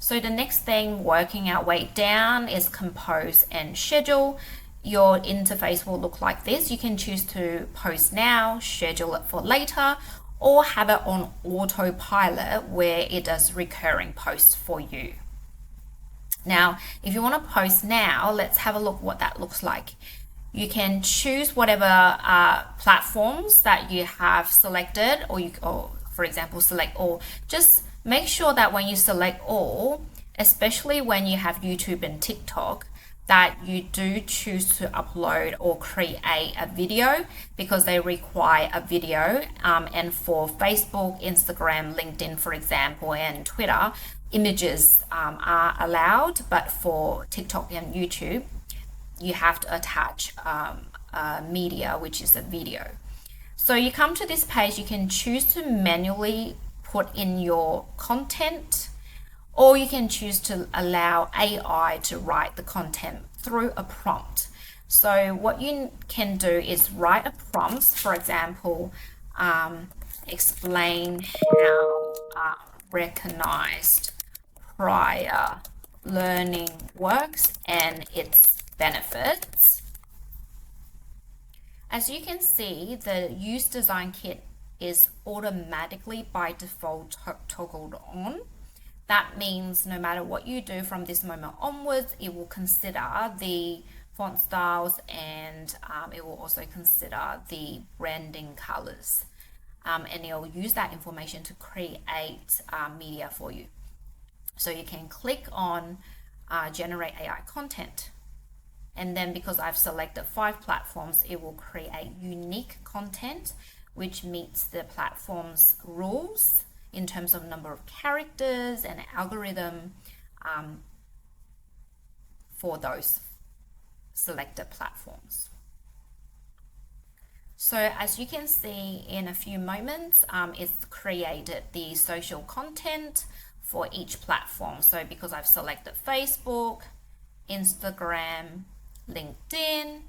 So the next thing, working our way down, is compose and schedule. Your interface will look like this. You can choose to post now, schedule it for later, or have it on autopilot where it does recurring posts for you. Now, if you want to post now, let's have a look what that looks like. You can choose whatever platforms that you have selected, or for example, select all. Just make sure that when you select all, especially when you have YouTube and TikTok, that you do choose to upload or create a video because they require a video. And for Facebook, Instagram, LinkedIn, for example, and Twitter, images are allowed, but for TikTok and YouTube, you have to attach media, which is a video. So you come to this page, you can choose to manually put in your content, or you can choose to allow AI to write the content through a prompt. So what you can do is write a prompt, for example, explain how recognized prior learning works and its benefits. As you can see, the Use Design Kit is automatically by default toggled on. That means no matter what you do from this moment onwards, it will consider the font styles and it will also consider the branding colors. And it will use that information to create media for you. So you can click on Generate AI Content. And then because I've selected 5 platforms, it will create unique content which meets the platform's rules in terms of number of characters and algorithm for those selected platforms. So as you can see in a few moments, it's created the social content for each platform. So because I've selected Facebook, Instagram, LinkedIn,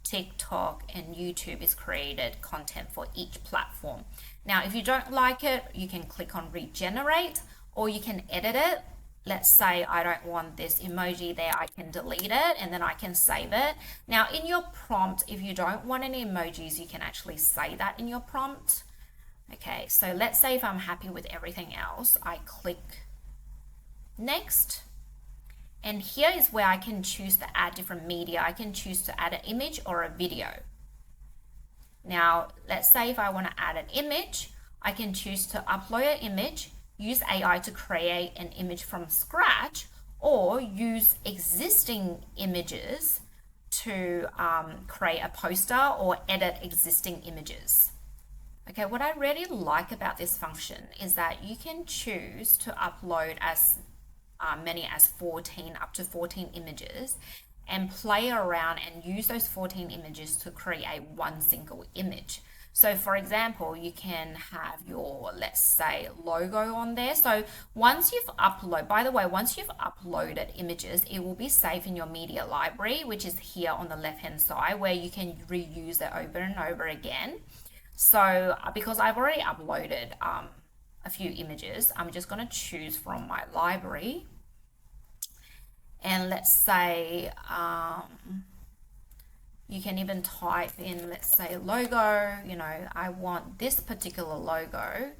TikTok, and YouTube, is created content for each platform. Now, if you don't like it, you can click on regenerate, or you can edit it. Let's say I don't want this emoji there, I can delete it and then I can save it. Now in your prompt, if you don't want any emojis, you can actually say that in your prompt. Okay, so let's say if I'm happy with everything else, I click next. And here is where I can choose to add different media. I can choose to add an image or a video. Now, let's say if I want to add an image, I can choose to upload an image, use AI to create an image from scratch, or use existing images to create a poster or edit existing images. Okay, what I really like about this function is that you can choose to upload as many as 14, up to 14 images, and play around and use those 14 images to create one single image. So for example, you can have your, let's say, logo on there. So once you've uploaded, by the way, once you've uploaded images, it will be saved in your media library, which is here on the left-hand side, where you can reuse it over and over again. So because I've already uploaded a few images, I'm just going to choose from my library. And let's say you can even type in, let's say, logo. You know, I want this particular logo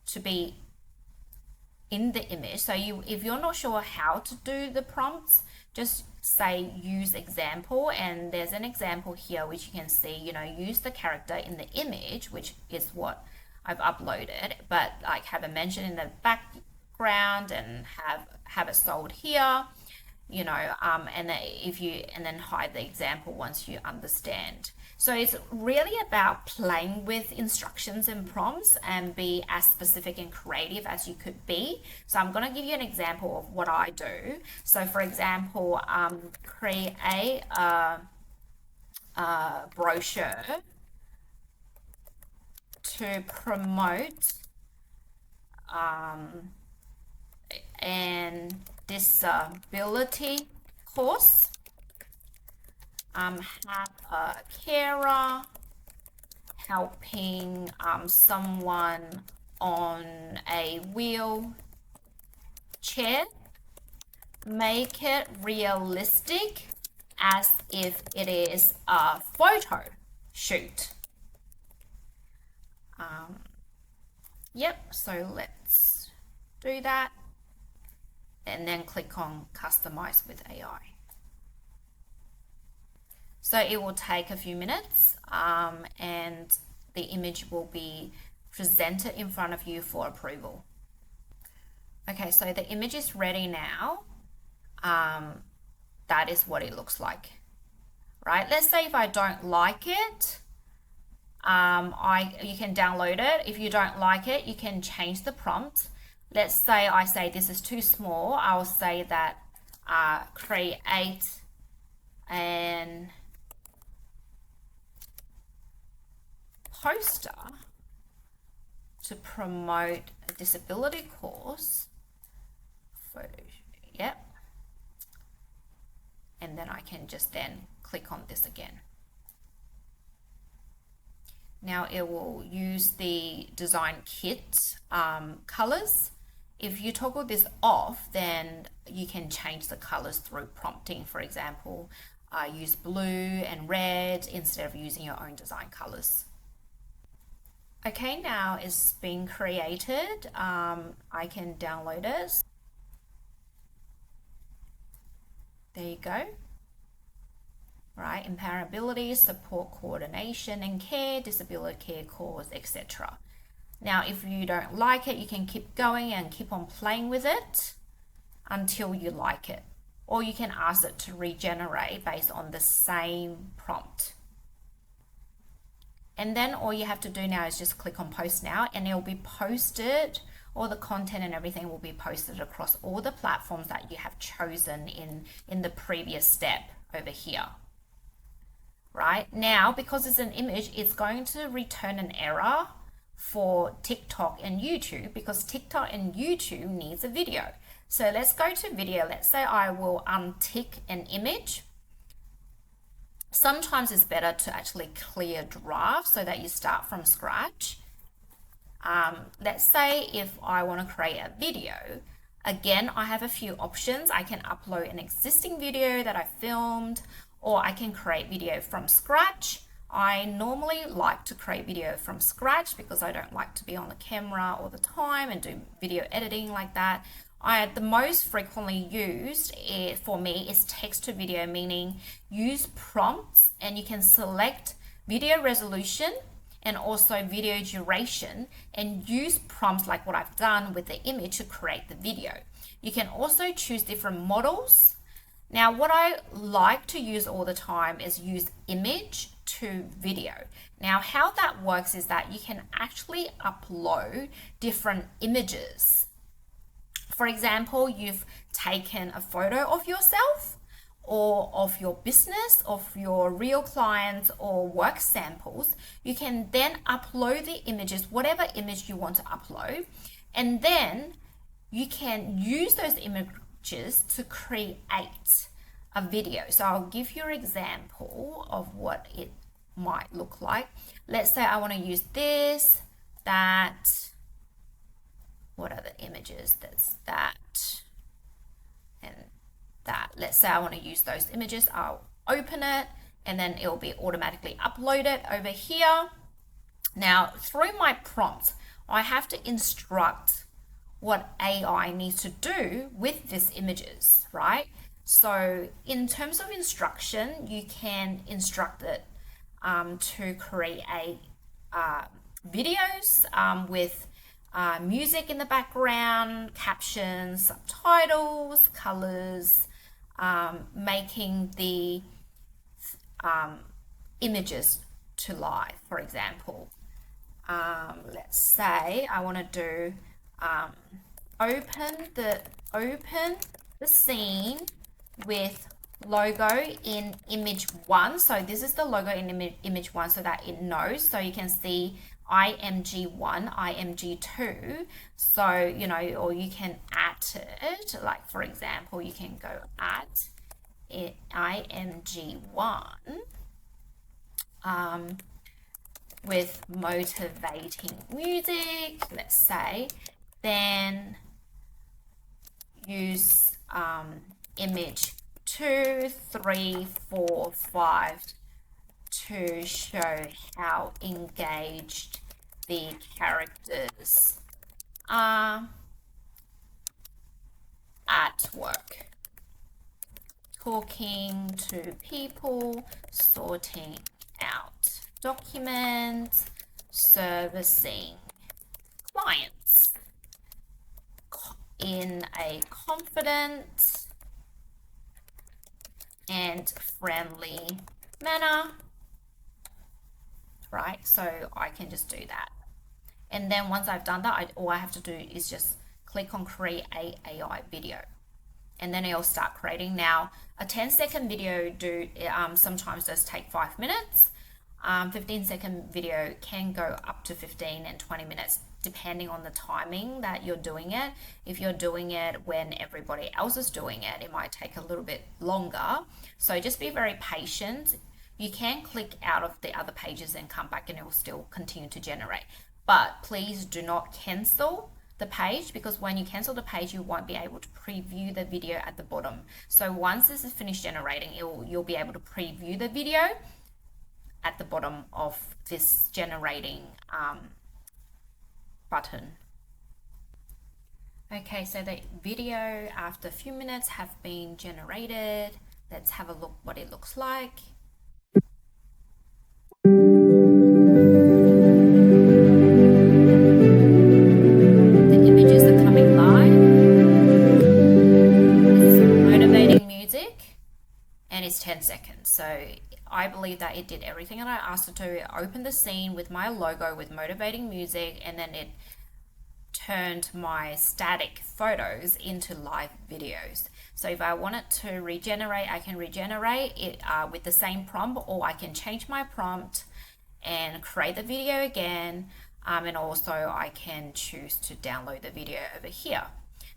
to be in the image. So if you're not sure how to do the prompts, just say use example, and there's an example here which you can see, you know, use the character in the image, which is what I've uploaded, but like have a mention in the background and have it sold here, you know, and then hide the example once you understand. So it's really about playing with instructions and prompts and be as specific and creative as you could be. So I'm going to give you an example of what I do. So for example, create a brochure to promote an disability course. Have a carer helping someone on a wheelchair make it realistic as if it is a photo shoot. Yep, so let's do that and then click on customize with AI. So it will take a few minutes and the image will be presented in front of you for approval. Okay, so the image is ready now. That is what it looks like, right? Let's say if I don't like it, you can download it. If you don't like it, you can change the prompt. Let's say I say this is too small. I'll say that create an poster to promote a disability course. Photo, yep. And then I can just then click on this again. Now it will use the design kit colors. If you toggle this off, then you can change the colors through prompting. For example, use blue and red instead of using your own design colors. Okay, now it's been created. I can download it. There you go. Right, empowerability, support coordination and care, disability care course, etc. Now, if you don't like it, you can keep going and keep on playing with it until you like it. Or you can ask it to regenerate based on the same prompt. And then all you have to do now is just click on post now and it will be posted. All the content and everything will be posted across all the platforms that you have chosen in the previous step over here. Right now, because it's an image, it's going to return an error for TikTok and YouTube because TikTok and YouTube needs a video. So let's go to video. Let's say I will untick an image. Sometimes it's better to actually clear draft so that you start from scratch. Let's say if I want to create a video, again, I have a few options. I can upload an existing video that I filmed, or I can create video from scratch. I normally like to create video from scratch because I don't like to be on the camera all the time and do video editing like that. The most frequently used for me is text to video, meaning use prompts and you can select video resolution and also video duration and use prompts like what I've done with the image to create the video. You can also choose different models. Now, what I like to use all the time is use image to video. Now, how that works is that you can actually upload different images. For example, you've taken a photo of yourself or of your business, of your real clients or work samples. You can then upload the images, whatever image you want to upload, and then you can use those images to create a video. So I'll give you an example of what it might look like. Let's say I want to use this, that, what are the images? That's that and that. Let's say I want to use those images. I'll open it and then it will be automatically uploaded over here. Now, through my prompt, I have to instruct what AI needs to do with these images, right? So in terms of instruction, you can instruct it to create videos with music in the background, captions, subtitles, colors, making the images to life, for example. Let's say I want to do open the scene with logo in image 1. So this is the logo in image 1 so that it knows. So you can see IMG1, IMG2. So, you know, or you can add it, like for example, you can go add it, IMG1 with motivating music, let's say, then use image 2, 3, 4, 5 to show how engaged the characters are at work. Talking to people, sorting out documents, servicing clients in a confident and friendly manner, right? So I can just do that. And then once I've done that, all I have to do is just click on create AI video. And then it'll start creating. Now, a 10-second video sometimes does take 5 minutes. 15-second video can go up to 15 and 20 minutes, depending on the timing that you're doing it. If you're doing it when everybody else is doing it, it might take a little bit longer. So just be very patient. You can click out of the other pages and come back and it will still continue to generate. But please do not cancel the page, because when you cancel the page, you won't be able to preview the video at the bottom. So once this is finished generating, you'll be able to preview the video at the bottom of this generating button. Okay, so the video after a few minutes have been generated. Let's have a look what it looks like. The images are coming live. It's motivating music and it's 10 seconds. So I believe that it did everything that I asked it to. It opened the scene with my logo with motivating music, and then it turned my static photos into live videos. So if I want it to regenerate, I can regenerate it with the same prompt, or I can change my prompt and create the video again. And also I can choose to download the video over here.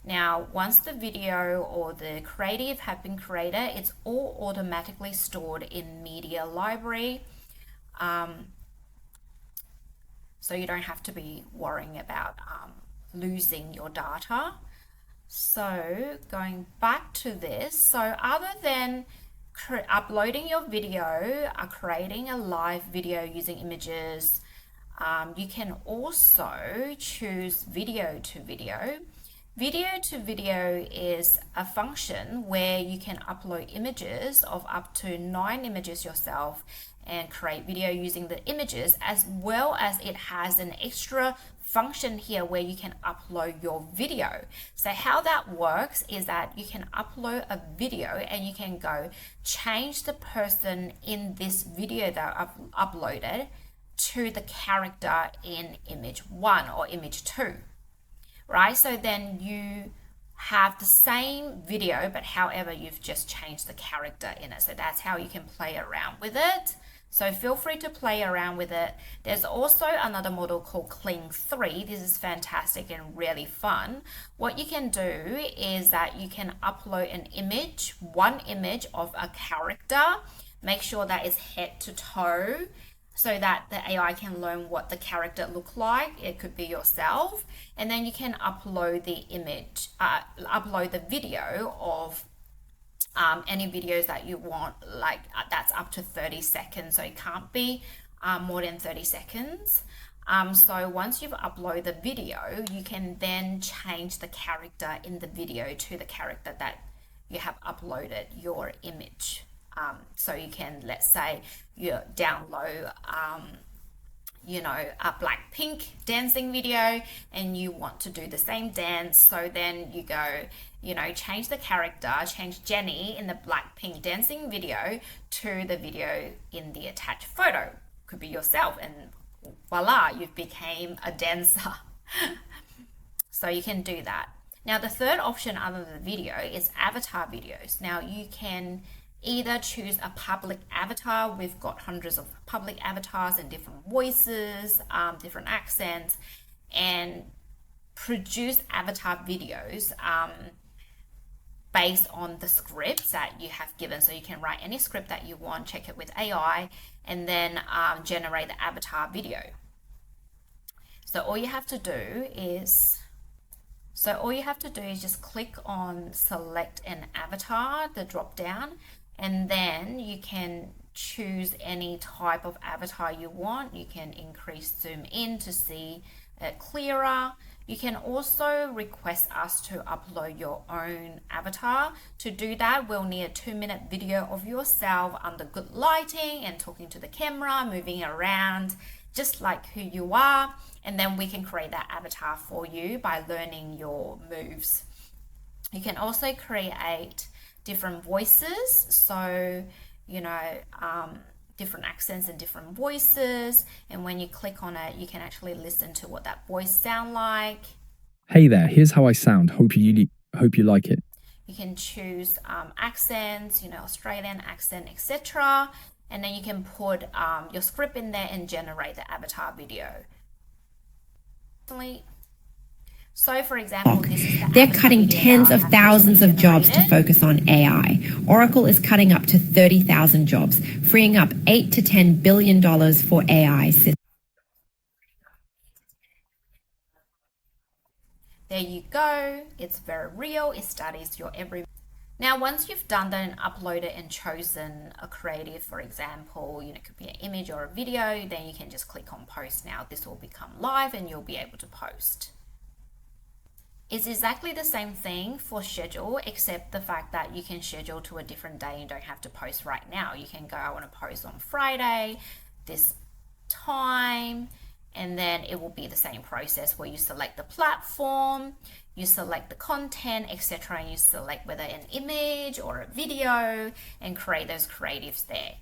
Now, once the video or the creative have been created, it's all automatically stored in Media Library. So you don't have to be worrying about losing your data. So going back to this, so other than uploading your video, creating a live video using images, you can also choose video to video. Video to video is a function where you can upload images of up to 9 images yourself and create video using the images, as well as it has an extra function here where you can upload your video. So how that works is that you can upload a video and you can go change the person in this video that I've uploaded to the character in image 1 or image 2. Right, so then you have the same video, but however you've just changed the character in it. So that's how you can play around with it. So feel free to play around with it. There's also another model called Kling 3. This is fantastic and really fun. What you can do is that you can upload an image, one image of a character. Make sure that it's head to toe, so that the AI can learn what the character look like. It could be yourself. And then you can upload the image, upload the video of any videos that you want, like that's up to 30 seconds. So it can't be more than 30 seconds. So once you've uploaded the video, you can then change the character in the video to the character that you have uploaded your image. So you can, let's say you download, a Blackpink dancing video and you want to do the same dance. So then you go, change the character, change Jennie in the Blackpink dancing video to the video in the attached photo. Could be yourself, and voila, you've became a dancer. So you can do that. Now the third option other than the video is avatar videos. Now you can either choose a public avatar. We've got hundreds of public avatars and different voices, different accents, and produce avatar videos based on the scripts that you have given. So you can write any script that you want, check it with AI, and then generate the avatar video. So all you have to do is So all you have to do is just click on select an avatar, the drop down, and then you can choose any type of avatar you want. You can increase zoom in to see it clearer. You can also request us to upload your own avatar. To do that, we'll need a 2-minute video of yourself under good lighting and talking to the camera, moving around, just like who you are. And then we can create that avatar for you by learning your moves. You can also create different voices. So, different accents and different voices, and when you click on it you can actually listen to what that voice sound like. Hey there, here's how I sound. Hope you like it. You can choose accents, Australian accent, etc. And then you can put your script in there and generate the avatar video. So for example, they're cutting tens of thousands of jobs to focus on AI. Oracle is cutting up to 30,000 jobs, freeing up $8 to $10 billion for AI. There you go. It's very real. It studies your every. Now, once you've done that and uploaded and chosen a creative, for example, it could be an image or a video, then you can just click on post now. This will become live and you'll be able to post. It's exactly the same thing for schedule, except the fact that you can schedule to a different day. You don't have to post right now. You can go, I want to post on Friday, this time, and then it will be the same process where you select the platform, you select the content, etc., and you select whether an image or a video and create those creatives there.